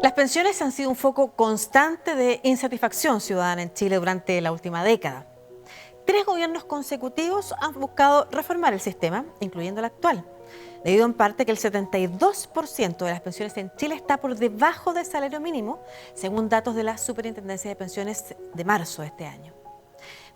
Las pensiones han sido un foco constante de insatisfacción ciudadana en Chile durante la última década. 3 gobiernos consecutivos han buscado reformar el sistema, incluyendo el actual, debido en parte a que el 72% de las pensiones en Chile está por debajo del salario mínimo, según datos de la Superintendencia de Pensiones de marzo de este año.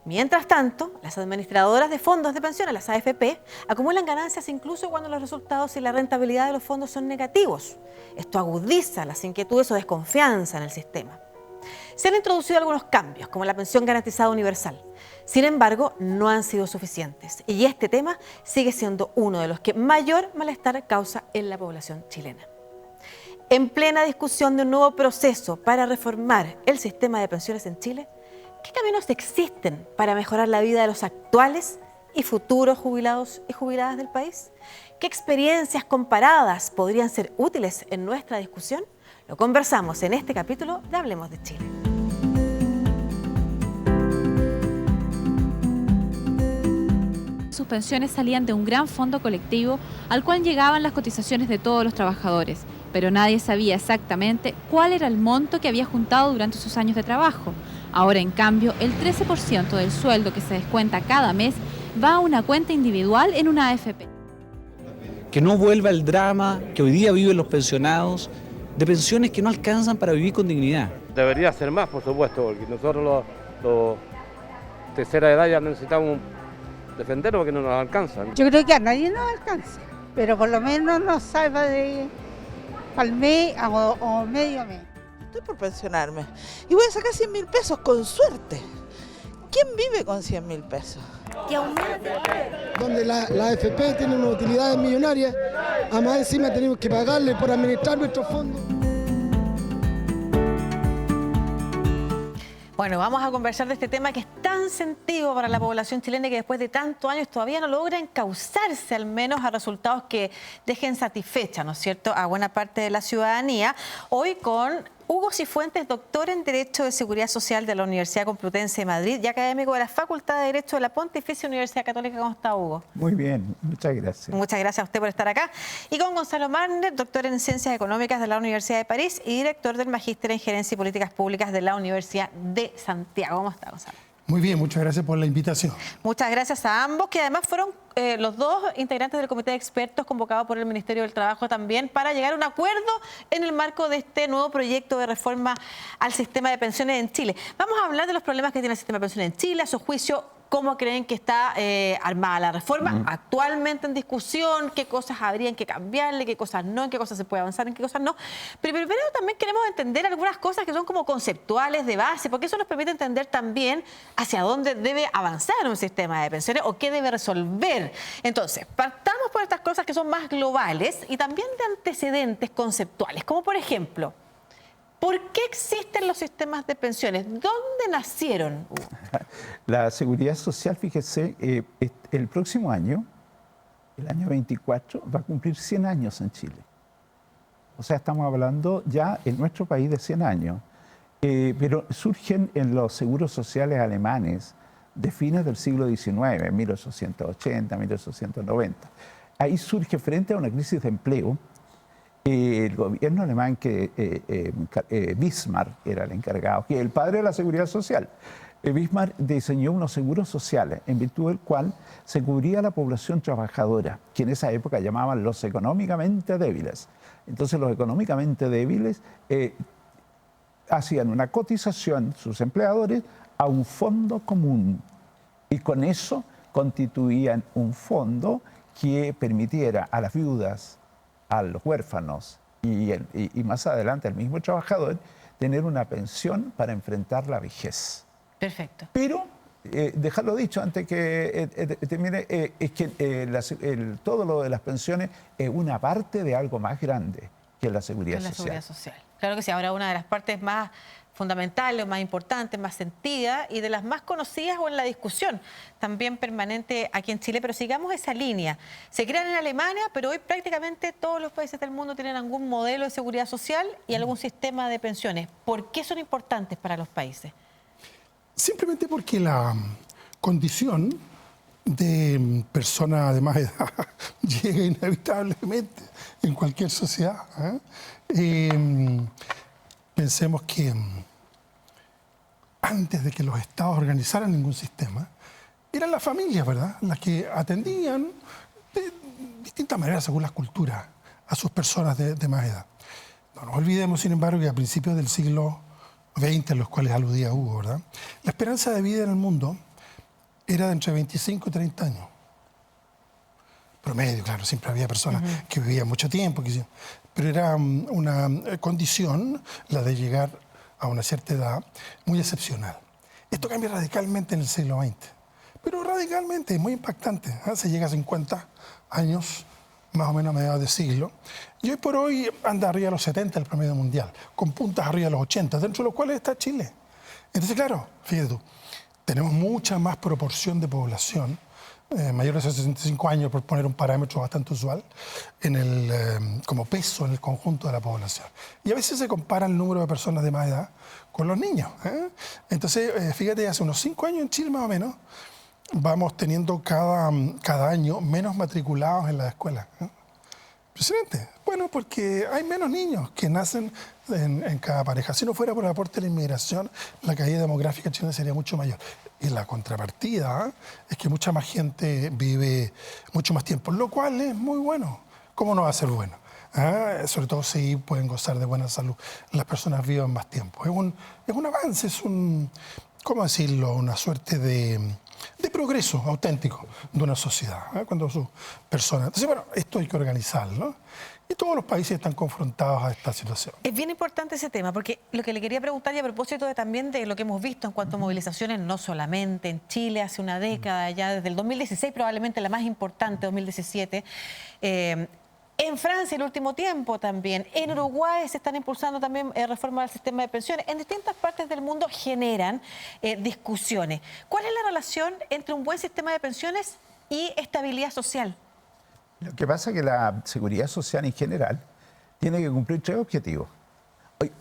Mientras tanto, las administradoras de fondos de pensiones, las AFP, acumulan ganancias incluso cuando los resultados y la rentabilidad de los fondos son negativos. Esto agudiza las inquietudes o desconfianza en el sistema. Se han introducido algunos cambios, como la pensión garantizada universal. Sin embargo, no han sido suficientes. Y este tema sigue siendo uno de los que mayor malestar causa en la población chilena. En plena discusión de un nuevo proceso para reformar el sistema de pensiones en Chile, ¿qué caminos existen para mejorar la vida de los actuales y futuros jubilados y jubiladas del país? ¿Qué experiencias comparadas podrían ser útiles en nuestra discusión? Lo conversamos en este capítulo de Hablemos de Chile. Sus pensiones salían de un gran fondo colectivo al cual llegaban las cotizaciones de todos los trabajadores, pero nadie sabía exactamente cuál era el monto que había juntado durante sus años de trabajo. Ahora, en cambio, el 13% del sueldo que se descuenta cada mes va a una cuenta individual en una AFP. Que no vuelva el drama que hoy día viven los pensionados, de pensiones que no alcanzan para vivir con dignidad. Debería ser más, por supuesto, porque nosotros los tercera edad ya necesitamos defenderlo porque no nos alcanzan. Yo creo que a nadie nos alcanza, pero por lo menos nos salva de al mes o medio mes. Estoy por pensionarme y voy a sacar 100.000 pesos con suerte. ¿Quién vive con 100.000 pesos? Donde la AFP tiene unas utilidades millonarias, además encima tenemos que pagarle por administrar nuestros fondos. Bueno, vamos a conversar de este tema que es tan sentido para la población chilena y que después de tantos años todavía no logra encauzarse al menos a resultados que dejen satisfecha, ¿no es cierto?, a buena parte de la ciudadanía. Hoy con Hugo Cifuentes, doctor en Derecho de Seguridad Social de la Universidad Complutense de Madrid y académico de la Facultad de Derecho de la Pontificia Universidad Católica. ¿Cómo está, Hugo? Muy bien, muchas gracias. Muchas gracias a usted por estar acá. Y con Gonzalo Marner, doctor en Ciencias Económicas de la Universidad de París y director del Magíster en Gerencia y Políticas Públicas de la Universidad de Santiago. ¿Cómo está, Gonzalo? Muy bien, muchas gracias por la invitación. Muchas gracias a ambos, que además fueron los dos integrantes del comité de expertos convocado por el Ministerio del Trabajo también para llegar a un acuerdo en el marco de este nuevo proyecto de reforma al sistema de pensiones en Chile. Vamos a hablar de los problemas que tiene el sistema de pensiones en Chile, a su juicio, cómo creen que está armada la reforma actualmente en discusión, qué cosas habrían que cambiarle, qué cosas no, en qué cosas se puede avanzar, en qué cosas no. Pero primero también queremos entender algunas cosas que son como conceptuales de base, porque eso nos permite entender también hacia dónde debe avanzar un sistema de pensiones o qué debe resolver. Entonces, partamos por estas cosas que son más globales y también de antecedentes conceptuales, como por ejemplo, ¿por qué existen los sistemas de pensiones? ¿Dónde nacieron? La seguridad social, fíjese, el próximo año, el año 24, va a cumplir 100 años en Chile. O sea, estamos hablando ya en nuestro país de 100 años. Pero surgen en los seguros sociales alemanes de fines del siglo XIX, 1880, 1890. Ahí surge frente a una crisis de empleo. El gobierno alemán, Bismarck era el encargado, que es el padre de la seguridad social. Bismarck diseñó unos seguros sociales en virtud del cual se cubría a la población trabajadora, que en esa época llamaban los económicamente débiles. Entonces los económicamente débiles hacían una cotización, sus empleadores, a un fondo común y con eso constituían un fondo que permitiera a las viudas, a los huérfanos y más adelante al mismo trabajador tener una pensión para enfrentar la vejez. Perfecto. Pero, dejarlo dicho antes que termine, es que todo lo de las pensiones es una parte de algo más grande que la seguridad social. Claro que sí, ahora una de las partes más fundamentales, más importantes, más sentidas y de las más conocidas o en la discusión también permanente aquí en Chile, pero sigamos esa línea. Se crean en Alemania, pero hoy prácticamente todos los países del mundo tienen algún modelo de seguridad social y algún sistema de pensiones. ¿Por qué son importantes para los países? Simplemente porque la condición de personas de más edad llega inevitablemente en cualquier sociedad. Pensemos que antes de que los estados organizaran ningún sistema, eran las familias, ¿verdad?, las que atendían de distintas maneras según las culturas a sus personas de más edad. No nos olvidemos, sin embargo, que a principios del siglo XX, en los cuales aludía Hugo, ¿verdad?, la esperanza de vida en el mundo era de entre 25 y 30 años. Promedio, claro, siempre había personas que vivían mucho tiempo, pero era una condición, la de llegar a una cierta edad, muy excepcional. Esto cambia radicalmente en el siglo XX, pero radicalmente, muy impactante. Se llega a 50 años, más o menos a mediados de siglo, y hoy por hoy anda arriba de los 70 el promedio mundial, con puntas arriba de los 80, dentro de los cuales está Chile. Entonces, claro, fíjate tú, tenemos mucha más proporción de población mayores de 65 años, por poner un parámetro bastante usual, como peso en el conjunto de la población. Y a veces se compara el número de personas de más edad con los niños. Entonces, fíjate, hace unos 5 años en Chile más o menos, vamos teniendo cada año menos matriculados en las escuelas. Impresionante. Bueno, porque hay menos niños que nacen en cada pareja. Si no fuera por el aporte de la inmigración, la caída demográfica chilena sería mucho mayor. Y la contrapartida es que mucha más gente vive mucho más tiempo, lo cual es muy bueno. ¿Cómo no va a ser bueno? Sobre todo si pueden gozar de buena salud. Las personas viven más tiempo. Es un avance, ¿cómo decirlo? Una suerte de progreso auténtico de una sociedad, cuando sus personas... Entonces, bueno, esto hay que organizarlo, ¿no? Y todos los países están confrontados a esta situación. Es bien importante ese tema, porque lo que le quería preguntar, y a propósito también de lo que hemos visto en cuanto a movilizaciones, no solamente en Chile, hace una década, ya desde el 2016, probablemente la más importante, 2017, en Francia el último tiempo también, en Uruguay se están impulsando también reformas al sistema de pensiones, en distintas partes del mundo generan discusiones. ¿Cuál es la relación entre un buen sistema de pensiones y estabilidad social? Lo que pasa es que la seguridad social en general tiene que cumplir 3 objetivos.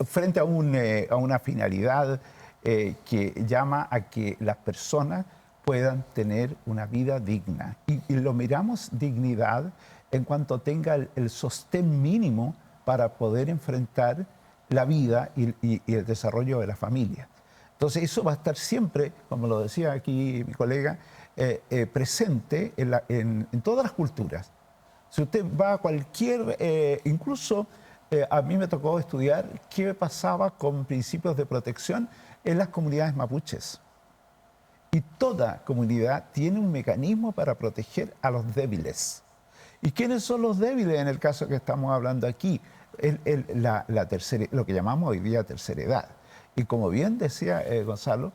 Frente a una finalidad que llama a que las personas puedan tener una vida digna. Y lo miramos dignidad en cuanto tenga el sostén mínimo para poder enfrentar la vida y el desarrollo de la familia. Entonces eso va a estar siempre, como lo decía aquí mi colega, presente en todas las culturas. Si usted va a cualquier, incluso a mí me tocó estudiar qué pasaba con principios de protección en las comunidades mapuches. Y toda comunidad tiene un mecanismo para proteger a los débiles. ¿Y quiénes son los débiles en el caso que estamos hablando aquí? Lo que llamamos hoy día tercera edad. Y como bien decía Gonzalo,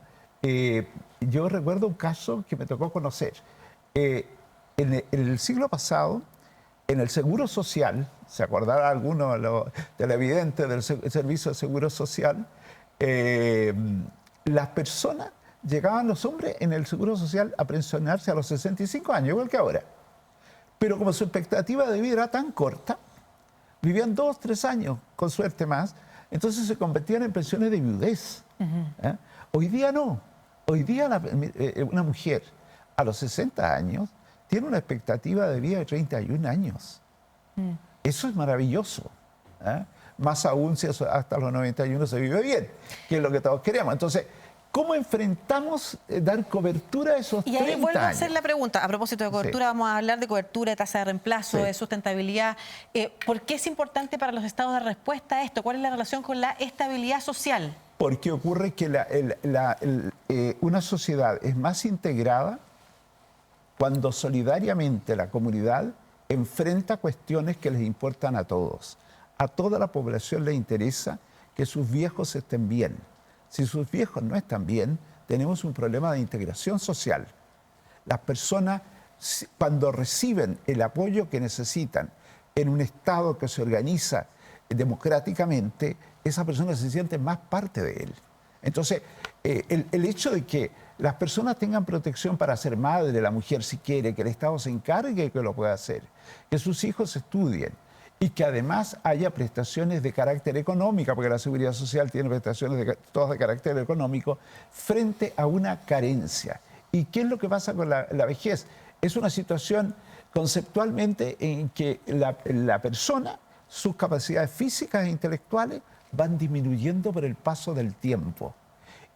yo recuerdo un caso que me tocó conocer. En el siglo pasado, en el Seguro Social, ¿se acordará alguno de televidentes del Servicio de Seguro Social? Las personas, llegaban los hombres en el Seguro Social a pensionarse a los 65 años, igual que ahora. Pero como su expectativa de vida era tan corta, vivían 2, 3 años, con suerte más, entonces se convertían en pensiones de viudez. Hoy día no. Hoy día una mujer a los 60 años tiene una expectativa de vida de 31 años. Eso es maravilloso. Más aún si hasta los 91 se vive bien, que es lo que todos queremos. Entonces, ¿cómo enfrentamos dar cobertura a esos 30 años? Y ahí vuelvo a hacer la pregunta. A propósito de cobertura, vamos a hablar de cobertura, de tasa de reemplazo, de sustentabilidad. ¿Por qué es importante para los estados dar respuesta a esto? ¿Cuál es la relación con la estabilidad social? Porque ocurre que una sociedad es más integrada cuando solidariamente la comunidad enfrenta cuestiones que les importan a todos. A toda la población le interesa que sus viejos estén bien. Si sus viejos no están bien, tenemos un problema de integración social. Las personas, cuando reciben el apoyo que necesitan en un Estado que se organiza democráticamente, esas personas se sienten más parte de él. Entonces, el hecho de que las personas tengan protección para ser madre, la mujer si quiere, que el Estado se encargue de que lo pueda hacer, que sus hijos estudien y que además haya prestaciones de carácter económico, porque la seguridad social tiene prestaciones todas de carácter económico, frente a una carencia. ¿Y qué es lo que pasa con la vejez? Es una situación conceptualmente en que la persona, sus capacidades físicas e intelectuales van disminuyendo por el paso del tiempo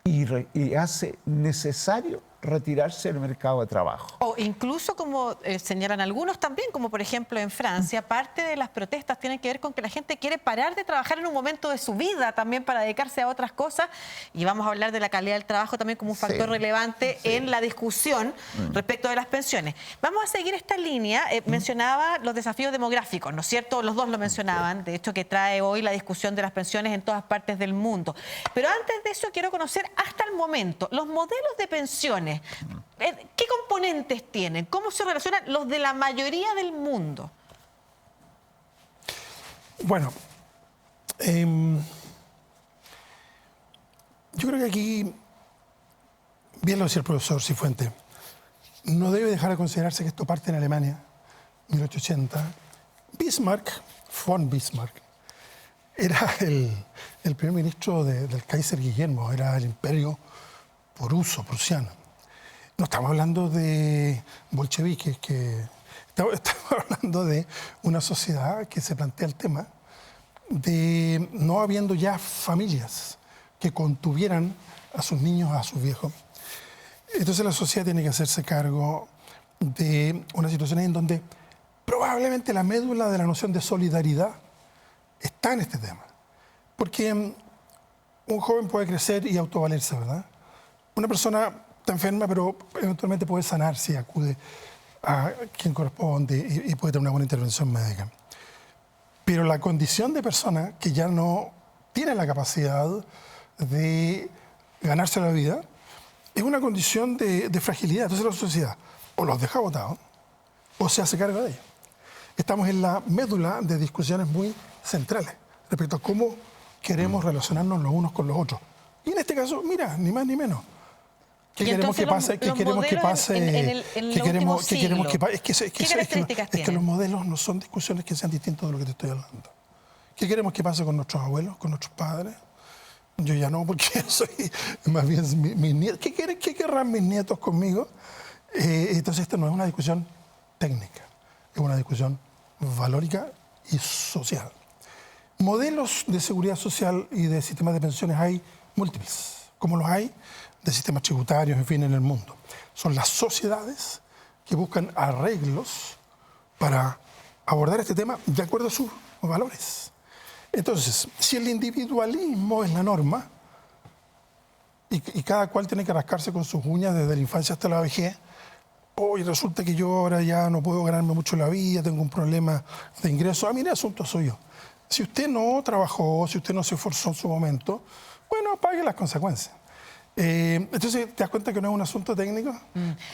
y hace necesario retirarse del mercado de trabajo. O incluso, como señalan algunos también, como por ejemplo en Francia, parte de las protestas tienen que ver con que la gente quiere parar de trabajar en un momento de su vida también para dedicarse a otras cosas, y vamos a hablar de la calidad del trabajo también como un factor relevante en la discusión respecto de las pensiones. Vamos a seguir esta línea. Mencionaba los desafíos demográficos, ¿no es cierto? Los dos lo mencionaban, de hecho, que trae hoy la discusión de las pensiones en todas partes del mundo. Pero antes de eso quiero conocer hasta el momento los modelos de pensiones. ¿Qué componentes tienen? ¿Cómo se relacionan los de la mayoría del mundo? Bueno, yo creo que aquí, bien lo decía el profesor Cifuentes, no debe dejar de considerarse que esto parte en Alemania, 1880. Bismarck, von Bismarck, era el primer ministro del Kaiser Guillermo, era el imperio prusiano. No estamos hablando de bolcheviques, estamos hablando de una sociedad que se plantea el tema de no habiendo ya familias que contuvieran a sus niños, a sus viejos. Entonces la sociedad tiene que hacerse cargo de unas situaciones en donde probablemente la médula de la noción de solidaridad está en este tema. Porque un joven puede crecer y autovalerse, ¿verdad? Una persona está enferma, pero eventualmente puede sanar si acude a quien corresponde y puede tener una buena intervención médica. Pero la condición de persona que ya no tiene la capacidad de ganarse la vida es una condición de fragilidad. Entonces la sociedad o los deja botados o se hace cargo de ellos. Estamos en la médula de discusiones muy centrales respecto a cómo queremos relacionarnos los unos con los otros. Y en este caso, mira, ni más ni menos. ¿Qué queremos que pase? ¿Qué queremos que pase? ¿Qué queremos que pase? Es que los modelos no son discusiones que sean distintos de lo que te estoy hablando. ¿Qué queremos que pase con nuestros abuelos, con nuestros padres? Yo ya no, porque soy más bien mis nietos. ¿Qué querrán mis nietos conmigo? Entonces, esto no es una discusión técnica, es una discusión valórica y social. Modelos de seguridad social y de sistemas de pensiones hay múltiples, como los hay de sistemas tributarios, en fin, en el mundo. Son las sociedades que buscan arreglos para abordar este tema de acuerdo a sus valores. Entonces, si el individualismo es la norma y cada cual tiene que rascarse con sus uñas desde la infancia hasta la vejez, hoy resulta que yo ahora ya no puedo ganarme mucho la vida, tengo un problema de ingreso, mire, asunto suyo. Si usted no trabajó, si usted no se esforzó en su momento, bueno, pague las consecuencias. Entonces, ¿te das cuenta que no es un asunto técnico?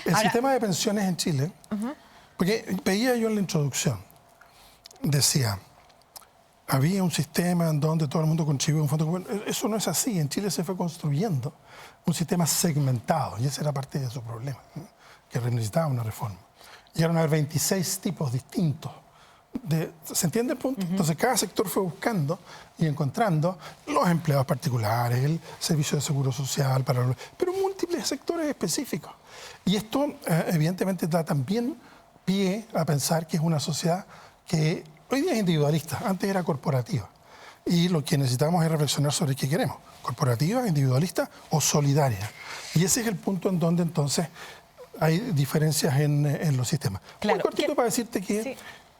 El sistema de pensiones en Chile, porque veía yo en la introducción, decía, había un sistema en donde todo el mundo contribuía a un fondo común. Eso no es así. En Chile se fue construyendo un sistema segmentado, y ese era parte de su problema, ¿no? Que necesitaba una reforma. Llegaron a haber 26 tipos distintos. ¿Se entiende el punto? Entonces cada sector fue buscando y encontrando los empleados particulares, el servicio de seguro social, pero múltiples sectores específicos. Y esto evidentemente da también pie a pensar que es una sociedad que hoy día es individualista, antes era corporativa. Y lo que necesitamos es reflexionar sobre qué queremos, corporativa, individualista o solidaria. Y ese es el punto en donde entonces hay diferencias en los sistemas. Claro, muy cortito para decirte que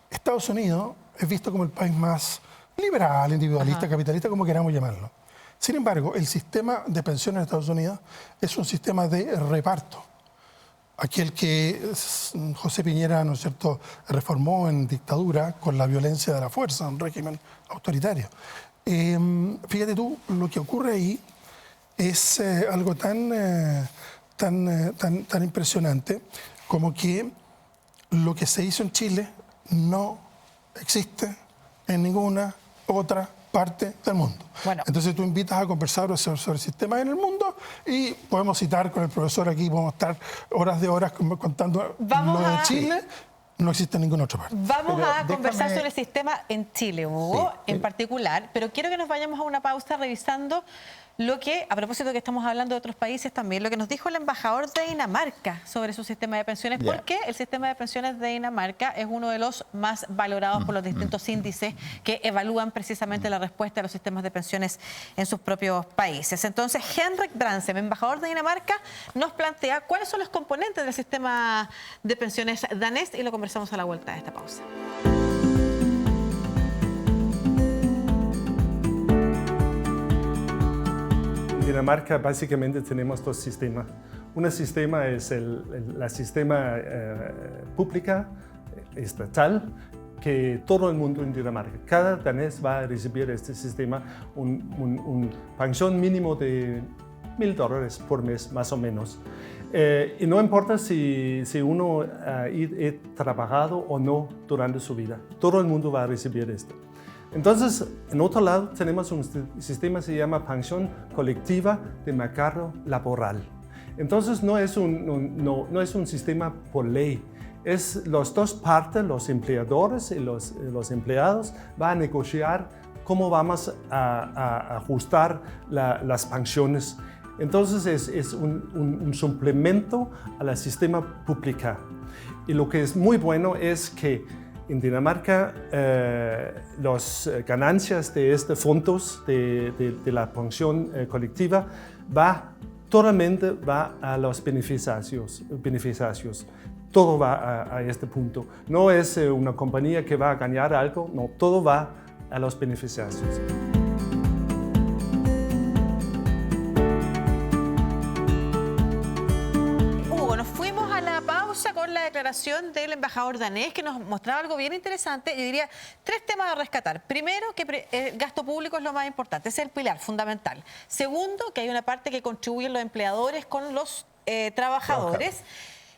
Estados Unidos es visto como el país más liberal, individualista, capitalista, como queramos llamarlo. Sin embargo, el sistema de pensiones en Estados Unidos es un sistema de reparto. Aquel que José Piñera, ¿no es cierto?, reformó en dictadura con la violencia de la fuerza, un régimen autoritario. Fíjate tú, lo que ocurre ahí es algo tan impresionante como que lo que se hizo en Chile no existe en ninguna otra parte del mundo. Bueno. Entonces tú invitas a conversar sobre sistemas en el mundo y podemos citar con el profesor aquí, podemos estar horas de horas contando lo de Chile. No existe en ninguna otra parte. Vamos a conversar sobre el sistema en Chile, Hugo, en particular, pero quiero que nos vayamos a una pausa revisando lo que, a propósito de que estamos hablando de otros países también, lo que nos dijo el embajador de Dinamarca sobre su sistema de pensiones, porque el sistema de pensiones de Dinamarca es uno de los más valorados por los distintos índices que evalúan precisamente la respuesta a los sistemas de pensiones en sus propios países. Entonces, Henrik Brandsem, embajador de Dinamarca, nos plantea cuáles son los componentes del sistema de pensiones danés y lo conversamos a la vuelta de esta pausa. En Dinamarca básicamente tenemos dos sistemas. Un sistema es el sistema pública, estatal, que todo el mundo en Dinamarca, cada danés va a recibir este sistema, un pensión mínimo de $1.000 por mes, más o menos. Y no importa si uno ha trabajado o no durante su vida, todo el mundo va a recibir esto. Entonces, en otro lado, tenemos un sistema que se llama pensión colectiva de mercado laboral. Entonces, no es un sistema por ley. Es las dos partes, los empleadores y los empleados, van a negociar cómo vamos a ajustar las pensiones. Entonces, es un suplemento al sistema público. Y lo que es muy bueno es que en Dinamarca, las ganancias de estos fondos de la pensión colectiva totalmente va a los beneficiarios. Todo va a este punto. No es una compañía que va a ganar algo, no, todo va a los beneficiarios. Con la declaración del embajador danés que nos mostraba algo bien interesante. Yo diría 3 temas a rescatar. Primero, que el gasto público es lo más importante, es el pilar fundamental. Segundo, que hay una parte que contribuyen los empleadores con los trabajadores.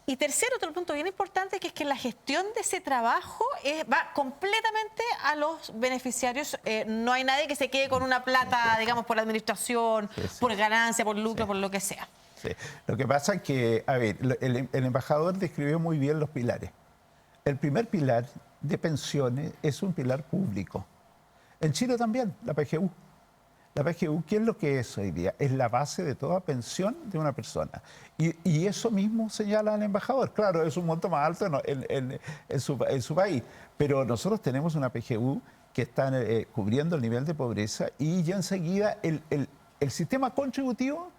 Y tercero, otro punto bien importante, que es que la gestión de ese trabajo va completamente a los beneficiarios. No hay nadie que se quede con una plata, digamos, por administración, por ganancia, por lucro, por lo que sea. Sí. Lo que pasa es que, a ver, el embajador describió muy bien los pilares. El primer pilar de pensiones es un pilar público. En Chile también, la PGU. La PGU, ¿qué es lo que es hoy día? Es la base de toda pensión de una persona. Y eso mismo señala el embajador. Claro, es un monto más alto en su país, pero nosotros tenemos una PGU que está cubriendo el nivel de pobreza y ya enseguida el sistema contributivo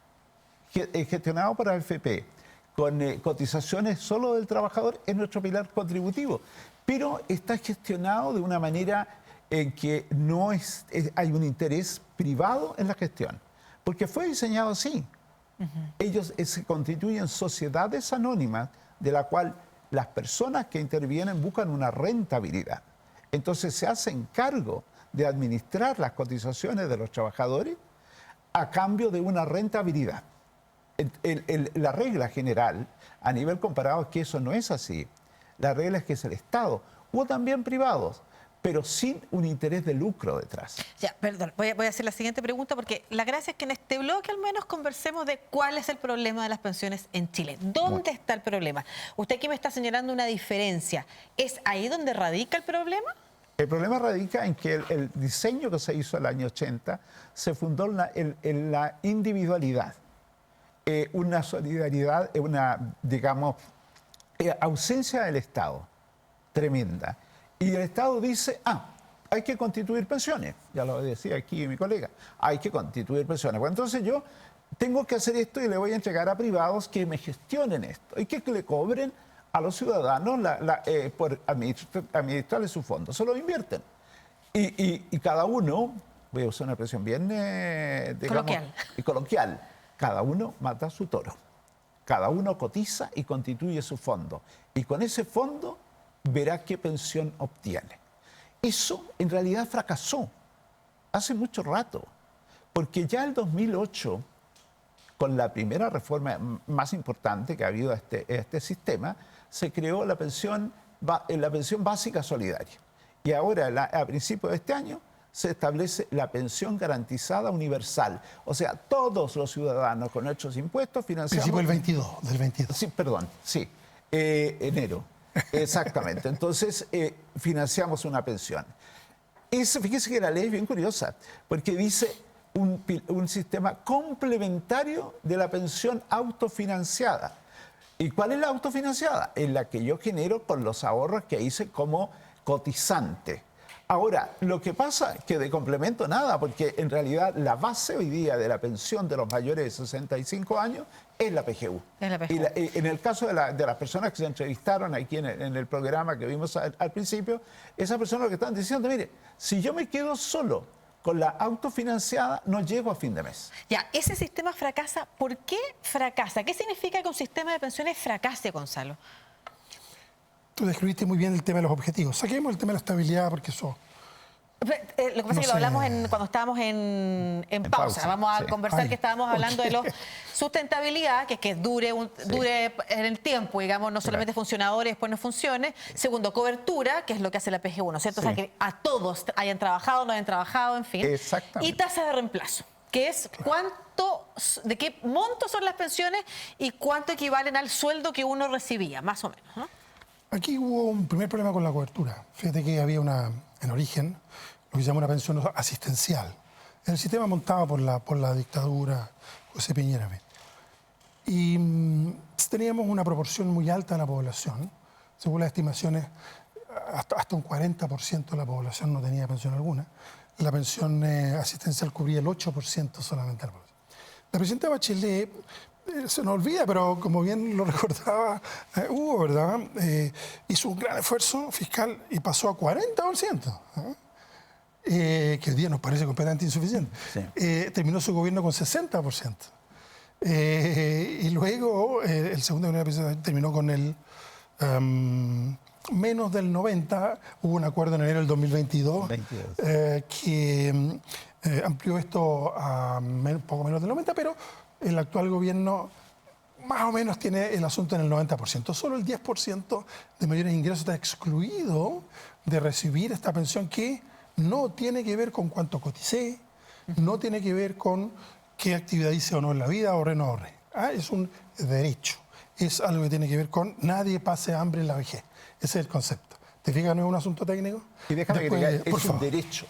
gestionado por AFP, con cotizaciones solo del trabajador, es nuestro pilar contributivo, pero está gestionado de una manera en que no hay un interés privado en la gestión, porque fue diseñado así. Ellos se constituyen sociedades anónimas de la cual las personas que intervienen buscan una rentabilidad. Entonces se hacen cargo de administrar las cotizaciones de los trabajadores a cambio de una rentabilidad. La regla general, a nivel comparado, es que eso no es así. La regla es que es el Estado, o también privados, pero sin un interés de lucro detrás. Ya, perdón, voy a hacer la siguiente pregunta, porque la gracia es que en este bloque al menos conversemos de cuál es el problema de las pensiones en Chile. ¿Dónde está el problema? Usted aquí me está señalando una diferencia. ¿Es ahí donde radica el problema? El problema radica en que el diseño que se hizo en el año 80 se fundó en la individualidad. Una solidaridad, digamos, ausencia del Estado tremenda. Y el Estado dice, hay que constituir pensiones. Ya lo decía aquí mi colega, hay que constituir pensiones. Pues entonces yo tengo que hacer esto y le voy a entregar a privados que me gestionen esto y que le cobren a los ciudadanos por administrarle su fondo. Se lo invierten. Y cada uno, voy a usar una expresión bien, digamos, coloquial. Cada uno mata su toro. Cada uno cotiza y constituye su fondo. Y con ese fondo verá qué pensión obtiene. Eso en realidad fracasó hace mucho rato, porque ya en 2008, con la primera reforma más importante que ha habido a este sistema, se creó la pensión básica solidaria. Y ahora, a principios de este año, se establece la pensión garantizada universal. O sea, todos los ciudadanos con nuestros impuestos financiamos... Principio del 22. Sí, perdón, sí. Enero, exactamente. Entonces, financiamos una pensión. Fíjese que la ley es bien curiosa, porque dice, un sistema complementario de la pensión autofinanciada. ¿Y cuál es la autofinanciada? Es la que yo genero con los ahorros que hice como cotizante. Ahora, lo que pasa es que de complemento nada, porque en realidad la base hoy día de la pensión de los mayores de 65 años es la PGU. Es la PGU. Y en el caso de las personas que se entrevistaron aquí en el programa que vimos al principio, esas personas lo que están diciendo, mire, si yo me quedo solo con la autofinanciada, no llego a fin de mes. Ya, ese sistema fracasa. ¿Por qué fracasa? ¿Qué significa que un sistema de pensiones fracase, Gonzalo? Tú describiste muy bien el tema de los objetivos. Saquemos el tema de la estabilidad porque eso... Lo que pasa es que lo hablamos cuando estábamos en pausa. Vamos a conversar que estábamos hablando de la sustentabilidad, que es que dure en el tiempo, digamos, no solamente funcionadores, después no funcione. Segundo, cobertura, que es lo que hace la PGU, ¿no es cierto? O sea, que a todos hayan trabajado, no hayan trabajado, en fin. Exactamente. Y tasa de reemplazo, que es de qué monto son las pensiones y cuánto equivalen al sueldo que uno recibía, más o menos, ¿no? Aquí hubo un primer problema con la cobertura. Fíjate que había en origen, lo que se llama una pensión asistencial. El sistema montado por la dictadura José Piñera. Y teníamos una proporción muy alta de la población. Según las estimaciones, hasta un 40% de la población no tenía pensión alguna. La pensión asistencial cubría el 8% solamente de la población. La presidenta Bachelet, se nos olvida, pero como bien lo recordaba Hugo, ¿verdad? Hizo un gran esfuerzo fiscal y pasó a 40%. Que hoy día nos parece completamente insuficiente. Sí. Terminó su gobierno con 60%. Y luego el segundo gobierno terminó con el menos del 90%. Hubo un acuerdo en enero del 2022 que amplió esto a poco menos del 90%, pero el actual gobierno más o menos tiene el asunto en el 90%. Solo el 10% de mayores ingresos está excluido de recibir esta pensión que no tiene que ver con cuánto coticé, no tiene que ver con qué actividad hice o no en la vida, ahorré o no ahorré. Es un derecho, es algo que tiene que ver con nadie pase hambre en la vejez. Ese es el concepto. ¿Te fijas? No es un asunto técnico. Y déjame que te diga, es un derecho.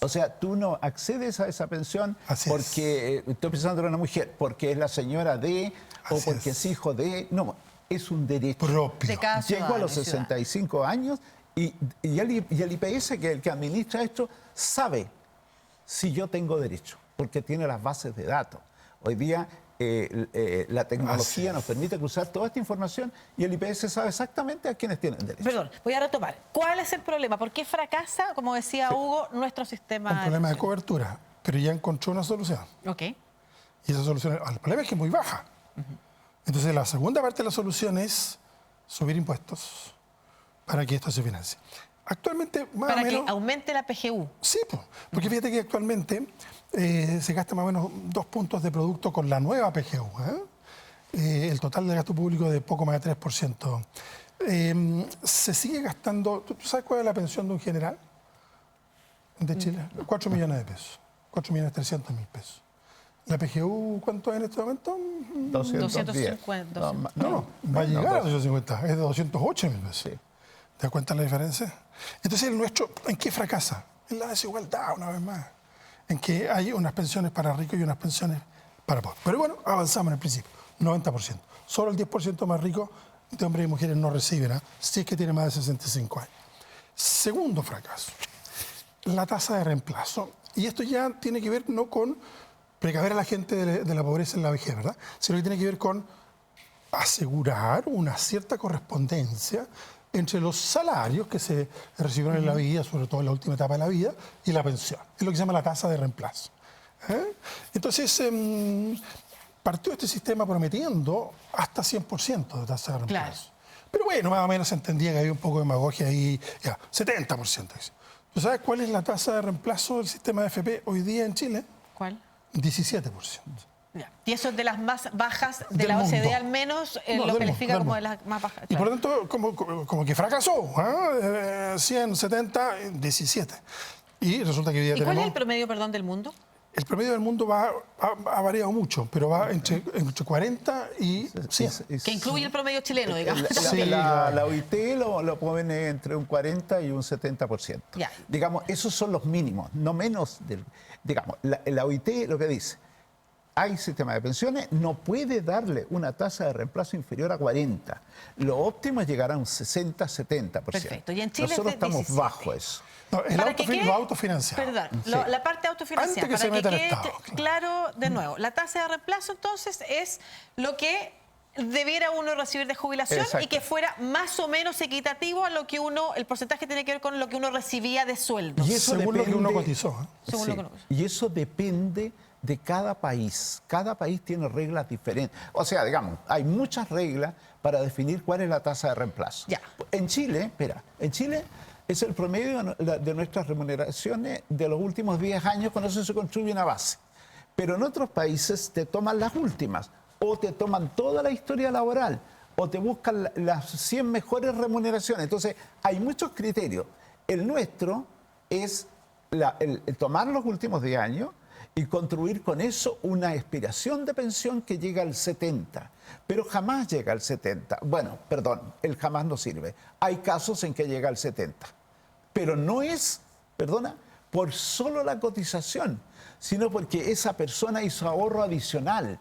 O sea, tú no accedes a esa pensión porque estoy pensando en una mujer, porque es la señora de, o porque es hijo de. No, es un derecho propio. De cada Llego a los 65 años y el IPS, que el que administra esto, sabe si yo tengo derecho, porque tiene las bases de datos. Hoy día la tecnología nos permite cruzar toda esta información y el IPS sabe exactamente a quiénes tienen derecho. Perdón, voy a retomar. ¿Cuál es el problema? ¿Por qué fracasa, como decía Hugo, nuestro sistema? Un problema de cobertura, pero ya encontró una solución. Ok. Y esa solución, el problema es que es muy baja. Entonces la segunda parte de la solución es subir impuestos para que esto se financie. Actualmente, más o menos... Para que aumente la PGU. Sí, porque fíjate que actualmente se gasta más o menos 2 puntos de producto con la nueva PGU. El total del gasto público de poco más de 3%. Se sigue gastando... ¿Tú sabes cuál es la pensión de un general de Chile? 4 millones de pesos. 4.300.000 pesos. ¿La PGU cuánto es en este momento? 250. No, va a llegar a 250. Es de 208.000 pesos. Sí. ¿Te das cuenta la diferencia? Entonces el nuestro, ¿en qué fracasa? En la desigualdad, una vez más. En que hay unas pensiones para ricos y unas pensiones para pobres. Pero bueno, avanzamos en el principio. 90%. Solo el 10% más rico de hombres y mujeres no reciben, si es que tiene más de 65 años. Segundo fracaso. La tasa de reemplazo. Y esto ya tiene que ver no con precaver a la gente de la pobreza en la vejez, ¿verdad? Sino que tiene que ver con asegurar una cierta correspondencia entre los salarios que se recibieron en la vida, sobre todo en la última etapa de la vida, y la pensión. Es lo que se llama la tasa de reemplazo. Entonces, partió este sistema prometiendo hasta 100% de tasa de reemplazo. Claro. Pero bueno, más o menos se entendía que había un poco de demagogia ahí, ya, 70%. ¿Tú sabes cuál es la tasa de reemplazo del sistema de AFP hoy día en Chile? ¿Cuál? 17%. Y eso es de las más bajas de la OCDE, al menos lo califica como de las más bajas. Claro. Y por lo tanto, como que fracasó. 100, 70, 17. Y resulta que hoy día ¿Y cuál es el promedio, perdón, del mundo? El promedio del mundo ha variado mucho, pero va entre 40 y 100. Que incluye el promedio chileno, digamos. La OIT lo pone entre un 40 y un 70%. Ya. Digamos, esos son los mínimos, no menos del... Digamos, la OIT lo que dice, hay sistema de pensiones, no puede darle una tasa de reemplazo inferior a 40. Lo óptimo es llegar a un 60-70%. Perfecto. Y en Chile nosotros es de estamos 17. bajo eso. No, lo autofinanciado. Perdón, Sí. la parte autofinanciada. Antes que se meta el quede Estado, claro de nuevo, la tasa de reemplazo entonces es lo que debiera uno recibir de jubilación. Exacto. Y que fuera más o menos equitativo a lo que el porcentaje tiene que ver con lo que uno recibía de sueldo. Y eso Según lo que depende- uno cotizó. Según Sí, lo que uno- y eso depende de cada país. Cada país tiene reglas diferentes. O sea, digamos, hay muchas reglas para definir cuál es la tasa de reemplazo. Ya. En Chile es el promedio de nuestras remuneraciones de los últimos 10 años, con eso se construye una base. Pero en otros países te toman las últimas, o te toman toda la historia laboral, o te buscan las 100 mejores remuneraciones. Entonces, hay muchos criterios. El nuestro es el tomar los últimos 10 años y construir con eso una expiración de pensión que llega al 70, pero jamás llega al 70. Bueno, perdón, el jamás no sirve. Hay casos en que llega al 70, pero no es, por solo la cotización, sino porque esa persona hizo ahorro adicional,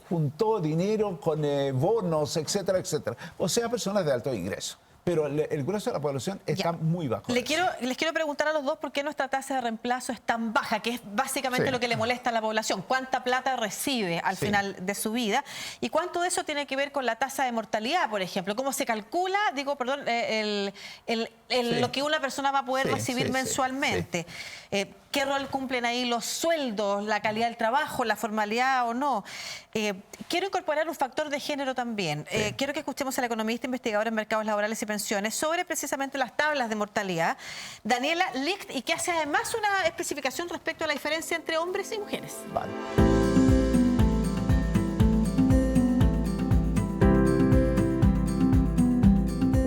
juntó dinero con bonos, etcétera, etcétera. O sea, personas de alto ingreso. Pero el grueso de la población está muy bajo. Les quiero preguntar a los dos por qué nuestra tasa de reemplazo es tan baja, que es básicamente Sí. lo que le molesta a la población. ¿Cuánta plata recibe al Sí. final de su vida? ¿Y cuánto de eso tiene que ver con la tasa de mortalidad, por ejemplo? ¿Cómo se calcula, lo que una persona va a poder Sí, recibir sí, sí, mensualmente? ¿Qué rol cumplen ahí los sueldos, la calidad del trabajo, la formalidad o no? Quiero incorporar un factor de género también. Quiero que escuchemos a la economista investigadora en mercados laborales y pensiones sobre precisamente las tablas de mortalidad, Daniela Licht, y que hace además una especificación respecto a la diferencia entre hombres y mujeres. Vale.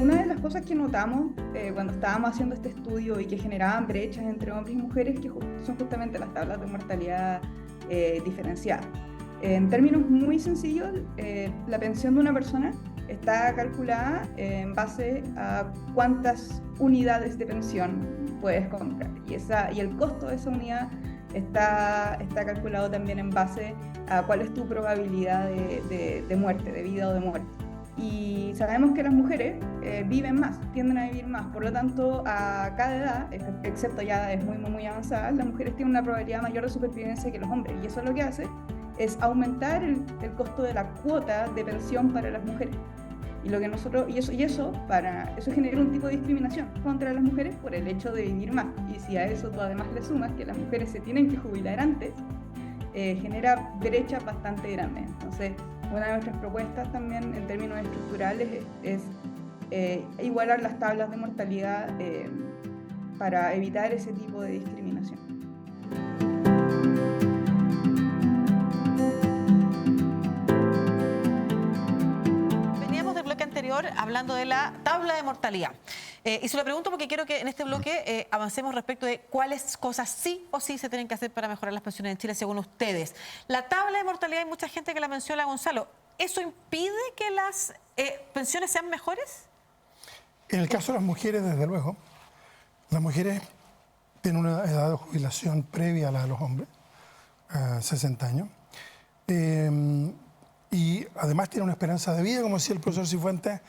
Una de las cosas que notamos cuando estábamos haciendo este estudio y que generaban brechas entre hombres y mujeres que son justamente las tablas de mortalidad diferenciadas. En términos muy sencillos, la pensión de una persona está calculada en base a cuántas unidades de pensión puedes comprar. Y el costo de esa unidad está calculado también en base a cuál es tu probabilidad de muerte, de vida o de muerte. Y sabemos que las mujeres viven más, tienden a vivir más. Por lo tanto, a cada edad, excepto ya edades muy, muy avanzadas, las mujeres tienen una probabilidad mayor de supervivencia que los hombres. Y eso lo que hace es aumentar el costo de la cuota de pensión para las mujeres. Y lo que eso genera un tipo de discriminación contra las mujeres por el hecho de vivir más. Y si a eso tú además le sumas que las mujeres se tienen que jubilar antes, genera brechas bastante grandes. Entonces, una de nuestras propuestas también en términos estructurales es igualar las tablas de mortalidad para evitar ese tipo de discriminación. Veníamos del bloque anterior hablando de la tabla de mortalidad. Y se lo pregunto porque quiero que en este bloque avancemos respecto de cuáles cosas sí o sí se tienen que hacer para mejorar las pensiones en Chile según ustedes. La tabla de mortalidad, hay mucha gente que la menciona, Gonzalo. ¿Eso impide que las pensiones sean mejores? En el caso de las mujeres, desde luego, las mujeres tienen una edad de jubilación previa a la de los hombres, 60 años. Y además tienen una esperanza de vida, como decía el profesor Cifuentes,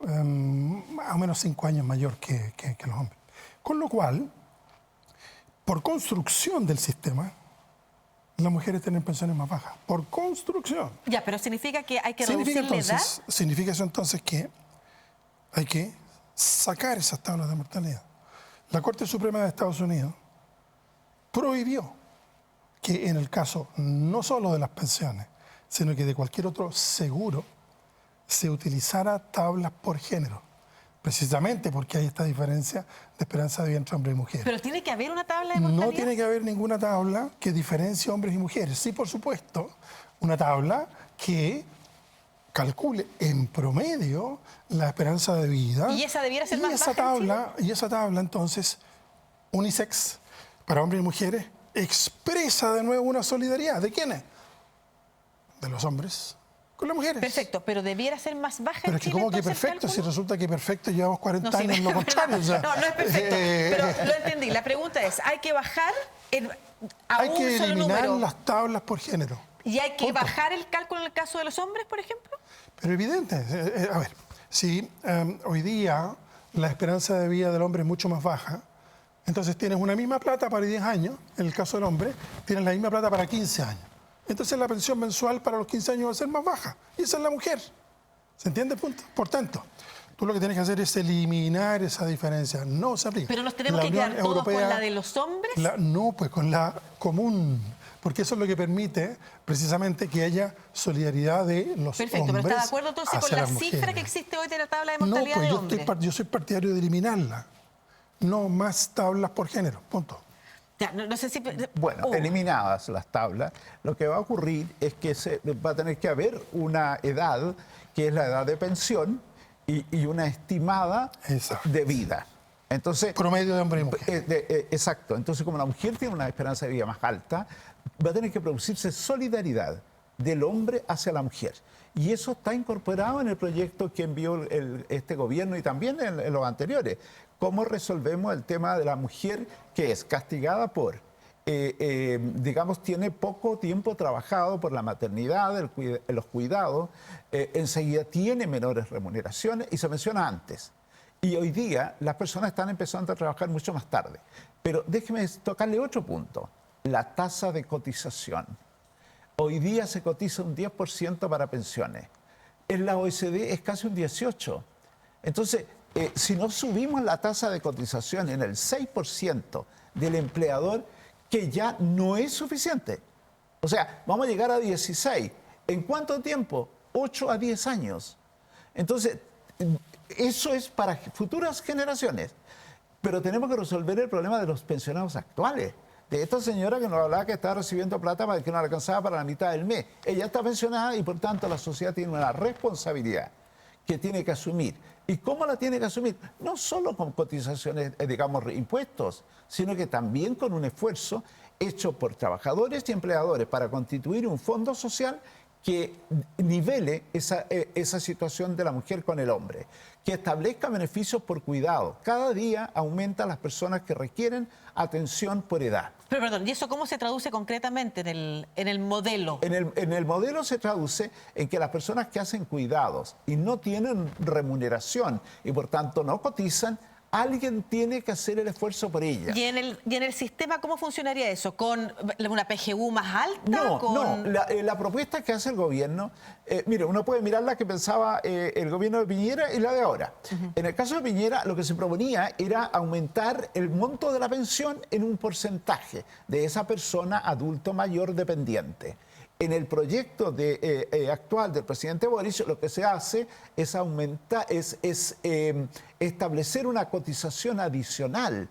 más o menos 5 años mayor que los hombres. Con lo cual, por construcción del sistema, las mujeres tienen pensiones más bajas. Por construcción. Ya, pero significa que hay que reducir la edad. Significa eso entonces que hay que sacar esas tablas de mortalidad. La Corte Suprema de Estados Unidos prohibió que en el caso no solo de las pensiones, sino que de cualquier otro seguro, se utilizara tablas por género, precisamente porque hay esta diferencia de esperanza de vida entre hombres y mujeres. Pero tiene que haber una tabla de mortalidad. No tiene que haber ninguna tabla que diferencie hombres y mujeres. Sí, por supuesto, una tabla que calcule en promedio la esperanza de vida. Y esa debiera ser más baja en Chile. Y esa tabla, entonces, unisex, para hombres y mujeres, expresa de nuevo una solidaridad. ¿De quiénes? De los hombres con las mujeres. Perfecto, pero debiera ser más baja Pero en es que Chile, ¿cómo que entonces, perfecto? Si resulta que perfecto llevamos 40 No, sí, años en lo contrario. O sea, no es perfecto, pero lo entendí. La pregunta es, ¿hay que bajar a hay un que solo eliminar número? las tablas por género. ¿Y hay que Punto. bajar el cálculo en el caso de los hombres, por ejemplo? Pero evidente. A ver, si hoy día la esperanza de vida del hombre es mucho más baja, entonces tienes una misma plata para 10 años, en el caso del hombre, tienes la misma plata para 15 años. Entonces la pensión mensual para los 15 años va a ser más baja. Y esa es la mujer. ¿Se entiende el punto? Por tanto, tú lo que tienes que hacer es eliminar esa diferencia. No se aplica. Pero nos tenemos La que Unión quedar todos Europea, con la de los hombres. No, pues con la común. Porque eso es lo que permite precisamente que haya solidaridad de los Perfecto, hombres. pero ¿está de acuerdo entonces con hacia la las cifra mujeres. que existe hoy de la tabla de No, mortalidad pues de hombres? yo soy partidario de eliminarla. No más tablas por género. Punto. Ya, no sé si... Bueno, eliminadas las tablas, lo que va a ocurrir es que va a tener que haber una edad, que es la edad de pensión, y una estimada de vida. Entonces, promedio de hombre y mujer. Exacto. Entonces, como la mujer tiene una esperanza de vida más alta, va a tener que producirse solidaridad del hombre hacia la mujer. Y eso está incorporado en el proyecto que envió este gobierno y también en los anteriores. ¿Cómo resolvemos el tema de la mujer que es castigada por, digamos, tiene poco tiempo trabajado por la maternidad, los cuidados, enseguida tiene menores remuneraciones y se menciona antes? Y hoy día las personas están empezando a trabajar mucho más tarde. Pero déjeme tocarle otro punto, la tasa de cotización. Hoy día se cotiza un 10% para pensiones. En la OECD es casi un 18%. Entonces, si no subimos la tasa de cotización en el 6% del empleador, que ya no es suficiente. O sea, vamos a llegar a 16%. ¿En cuánto tiempo? 8 a 10 años. Entonces, eso es para futuras generaciones. Pero tenemos que resolver el problema de los pensionados actuales. De esta señora que nos hablaba que estaba recibiendo plata para que no le alcanzaba para la mitad del mes. Ella está pensionada y por tanto la sociedad tiene una responsabilidad que tiene que asumir. ¿Y cómo la tiene que asumir? No solo con cotizaciones, digamos, impuestos, sino que también con un esfuerzo hecho por trabajadores y empleadores para constituir un fondo social que nivele esa situación de la mujer con el hombre, que establezca beneficios por cuidado. Cada día aumentan las personas que requieren atención por edad. Pero perdón, ¿y eso cómo se traduce concretamente en el modelo? En el modelo se traduce en que las personas que hacen cuidados y no tienen remuneración y por tanto no cotizan, alguien tiene que hacer el esfuerzo por ella. ¿Y en el sistema cómo funcionaría eso? ¿Con una PGU más alta? No. La propuesta que hace el gobierno, mire, uno puede mirar la que pensaba el gobierno de Piñera y la de ahora. En el caso de Piñera, lo que se proponía era aumentar el monto de la pensión en un porcentaje de esa persona adulto mayor dependiente. En el proyecto actual del presidente Boric, lo que se hace es establecer una cotización adicional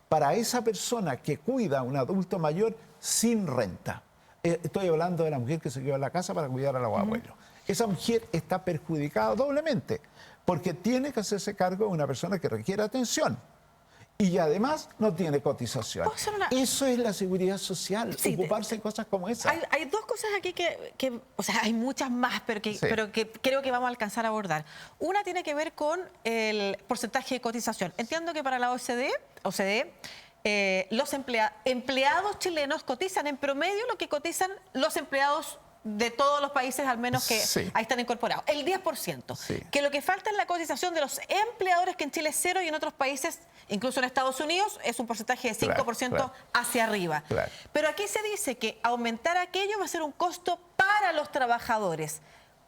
para esa persona que cuida a un adulto mayor sin renta. Estoy hablando de la mujer que se quedó en la casa para cuidar a los abuelos. Esa mujer está perjudicada doblemente porque tiene que hacerse cargo de una persona que requiere atención. Y además no tiene cotización. Eso es la seguridad social, sí, ocuparse de cosas como esas. Hay dos cosas aquí o sea, hay muchas más, pero que creo que vamos a alcanzar a abordar. Una tiene que ver con el porcentaje de cotización. Entiendo que para la OCDE los empleados chilenos cotizan en promedio lo que cotizan los empleados de todos los países, al menos que ahí están incorporados. El 10%. Que lo que falta es la cotización de los empleadores, que en Chile es 0 y en otros países, incluso en Estados Unidos, es un porcentaje de 5% hacia arriba. Pero aquí se dice que aumentar aquello va a ser un costo para los trabajadores.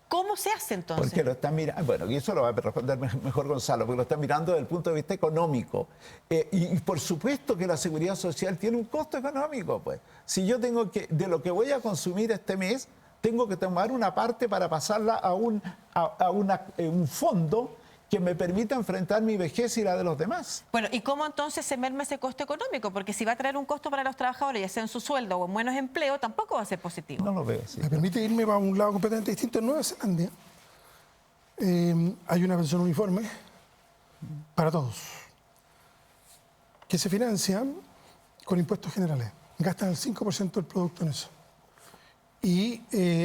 ¿Cómo se hace entonces? Porque lo están mirando, bueno, y eso lo va a responder mejor Gonzalo, porque lo están mirando desde el punto de vista económico. Y por supuesto que la seguridad social tiene un costo económico, pues. Si yo tengo que, de lo que voy a consumir este mes, tengo que tomar una parte para pasarla a un fondo que me permita enfrentar mi vejez y la de los demás. Bueno, ¿y cómo entonces se merma ese costo económico? Porque si va a traer un costo para los trabajadores, ya sea en su sueldo o en buenos empleos, tampoco va a ser positivo. No lo veo así. Me permite irme para un lado completamente distinto. En Nueva Zelanda hay una pensión uniforme para todos, que se financia con impuestos generales. gastan el 5% del producto en eso. Y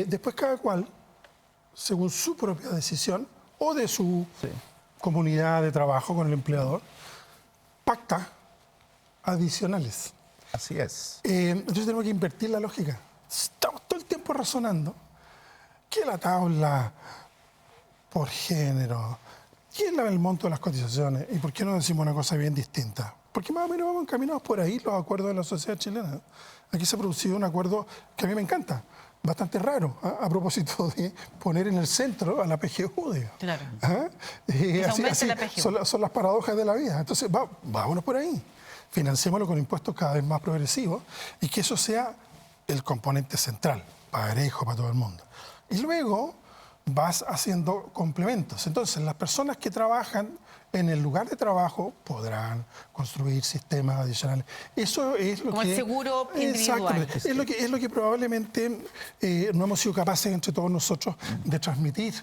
después cada cual, según su propia decisión o de su comunidad de trabajo con el empleador, pacta adicionales. Así es. Entonces tenemos que invertir la lógica. Estamos todo el tiempo razonando que la tabla por género, quién el monto de las cotizaciones y por qué no decimos una cosa bien distinta. Porque más o menos vamos encaminados por ahí los acuerdos de la sociedad chilena. Aquí se ha producido un acuerdo que a mí me encanta, bastante raro, a propósito de poner en el centro a la PGU. Claro. Así son las paradojas de la vida. Entonces, vámonos por ahí. Financiémoslo con impuestos cada vez más progresivos y que eso sea el componente central, parejo para todo el mundo. Y luego vas haciendo complementos. Entonces, las personas que trabajan en el lugar de trabajo podrán construir sistemas adicionales. Eso es lo como que... el seguro individual. Exactamente. Es lo que probablemente no hemos sido capaces entre todos nosotros de transmitir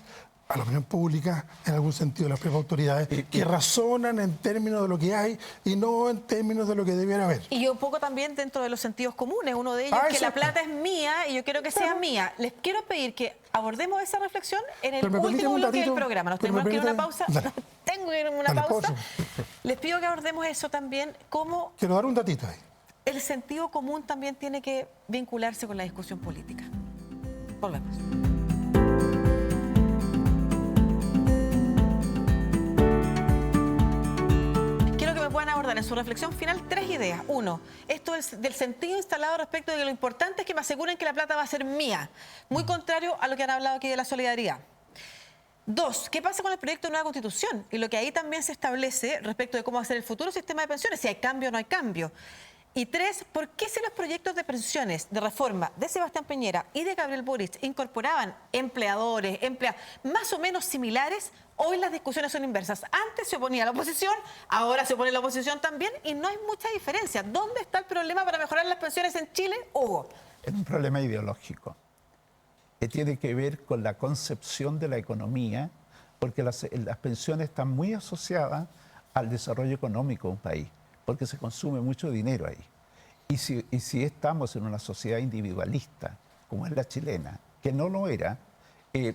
a la opinión pública, en algún sentido, las propias autoridades, que razonan en términos de lo que hay y no en términos de lo que debiera haber. Y un poco también dentro de los sentidos comunes, uno de ellos que la plata es mía y yo quiero que sea mía. Les quiero pedir que abordemos esa reflexión en el último bloque del programa. Nos tenemos que ir a una pausa. Tengo que ir a una pausa. Les pido que abordemos eso también, como... Quiero dar un datito ahí. El sentido común también tiene que vincularse con la discusión política. Volvemos. Pueden abordar en su reflexión final 3 ideas. 1, esto es del sentido instalado respecto de que lo importante es que me aseguren que la plata va a ser mía. Muy contrario a lo que han hablado aquí de la solidaridad. 2, ¿qué pasa con el proyecto de nueva constitución? Y lo que ahí también se establece respecto de cómo va a ser el futuro sistema de pensiones, si hay cambio o no hay cambio. Y 3, ¿por qué si los proyectos de pensiones de reforma de Sebastián Piñera y de Gabriel Boric incorporaban empleadores, más o menos similares, hoy las discusiones son inversas? Antes se oponía la oposición, ahora se opone la oposición también y no hay mucha diferencia. ¿Dónde está el problema para mejorar las pensiones en Chile, Hugo? Es un problema ideológico que tiene que ver con la concepción de la economía, porque las pensiones están muy asociadas al desarrollo económico de un país, porque se consume mucho dinero ahí. Y si estamos en una sociedad individualista, como es la chilena, que no lo era,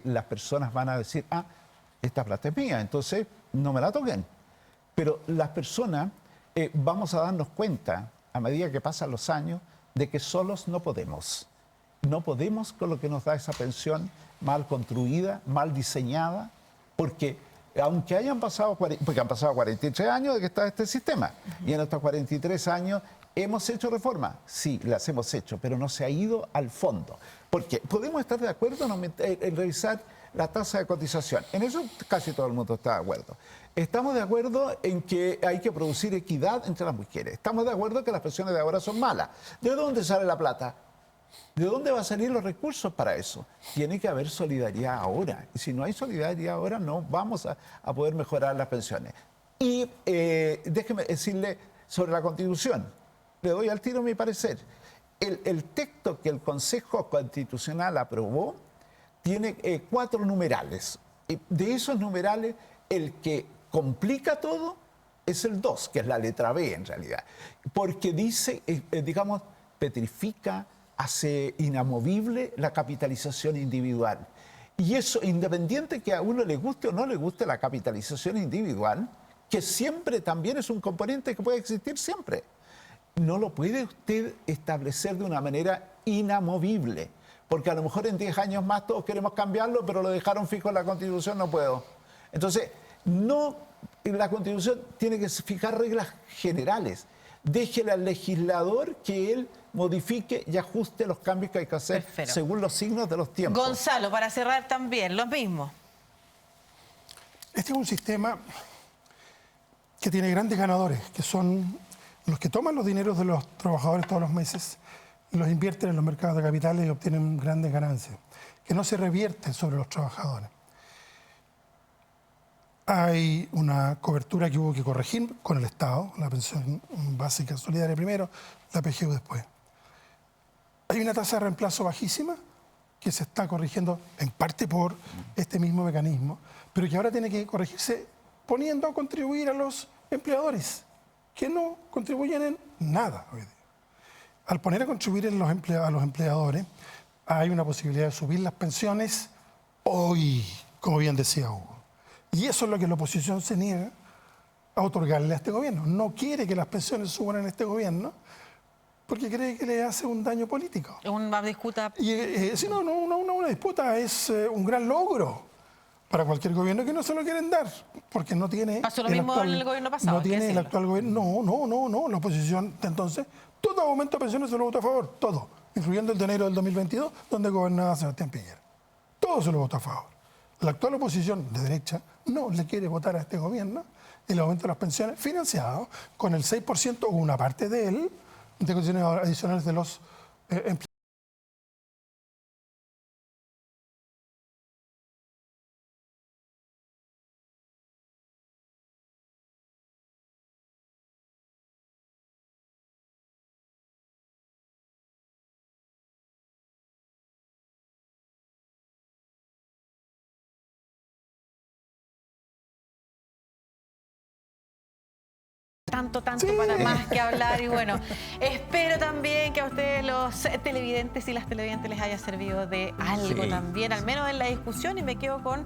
las personas van a decir, esta plata es mía, entonces no me la toquen. Pero las personas vamos a darnos cuenta, a medida que pasan los años, de que solos no podemos. No podemos con lo que nos da esa pensión mal construida, mal diseñada, porque aunque hayan pasado, porque han pasado 43 años de que está este sistema, y en estos 43 años hemos hecho reformas, sí, las hemos hecho, pero no se ha ido al fondo. Porque podemos estar de acuerdo en revisar la tasa de cotización, en eso casi todo el mundo está de acuerdo. Estamos de acuerdo en que hay que producir equidad entre las mujeres, estamos de acuerdo en que las pensiones de ahora son malas. ¿De dónde sale la plata? ¿De dónde van a salir los recursos para eso? Tiene que haber solidaridad ahora. Y si no hay solidaridad ahora, no vamos a poder mejorar las pensiones. Y déjeme decirle sobre la Constitución. Le doy al tiro mi parecer. El texto que el Consejo Constitucional aprobó tiene 4 numerales. De esos numerales, el que complica todo es el 2, que es la letra B en realidad. Porque dice, digamos, petrifica, hace inamovible la capitalización individual. Y eso, independiente que a uno le guste o no le guste la capitalización individual, que siempre también es un componente que puede existir siempre, no lo puede usted establecer de una manera inamovible, porque a lo mejor en 10 años más todos queremos cambiarlo, pero lo dejaron fijo en la Constitución, no puedo. Entonces, la Constitución tiene que fijar reglas generales. Déjele al legislador que él modifique y ajuste los cambios que hay que hacer según los signos de los tiempos. Gonzalo, para cerrar también, lo mismo. Este es un sistema que tiene grandes ganadores, que son los que toman los dineros de los trabajadores todos los meses, los invierten en los mercados de capitales y obtienen grandes ganancias, que no se revierten sobre los trabajadores. Hay una cobertura que hubo que corregir con el Estado, la pensión básica solidaria primero, la PGU después. Hay una tasa de reemplazo bajísima que se está corrigiendo en parte por este mismo mecanismo, pero que ahora tiene que corregirse poniendo a contribuir a los empleadores, que no contribuyen en nada hoy día. al poner a contribuir a los empleadores, hay una posibilidad de subir las pensiones hoy, como bien decía Hugo. Y eso es lo que la oposición se niega a otorgarle a este gobierno. No quiere que las pensiones suban en este gobierno porque cree que le hace un daño político. Una disputa. Y si no, una disputa es un gran logro para cualquier gobierno que no se lo quieren dar, porque no tiene... Pasó lo mismo en el gobierno pasado. No tiene el actual gobierno. No. La oposición, entonces, todo aumento de pensiones se lo votó a favor, todo, incluyendo el de enero del 2022, donde gobernaba Sebastián Piñera. Todo se lo votó a favor. La actual oposición de derecha no le quiere votar a este gobierno el aumento de las pensiones financiado con el 6% o una parte de él, de condiciones adicionales de los empleados. Tanto para más que hablar. Y bueno, espero también que a ustedes los televidentes y las televidentes les haya servido de algo también, al menos en la discusión, y me quedo con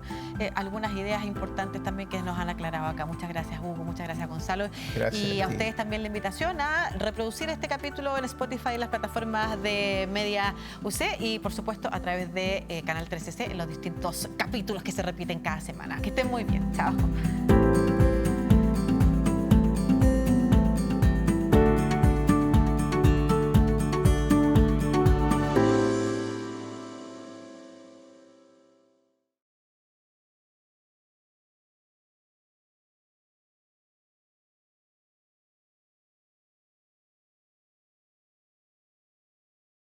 algunas ideas importantes también que nos han aclarado acá. Muchas gracias, Hugo, muchas gracias, Gonzalo. Gracias y a ustedes también la invitación a reproducir este capítulo en Spotify y las plataformas de Media UC y por supuesto a través de Canal 13C en los distintos capítulos que se repiten cada semana. Que estén muy bien. Chao.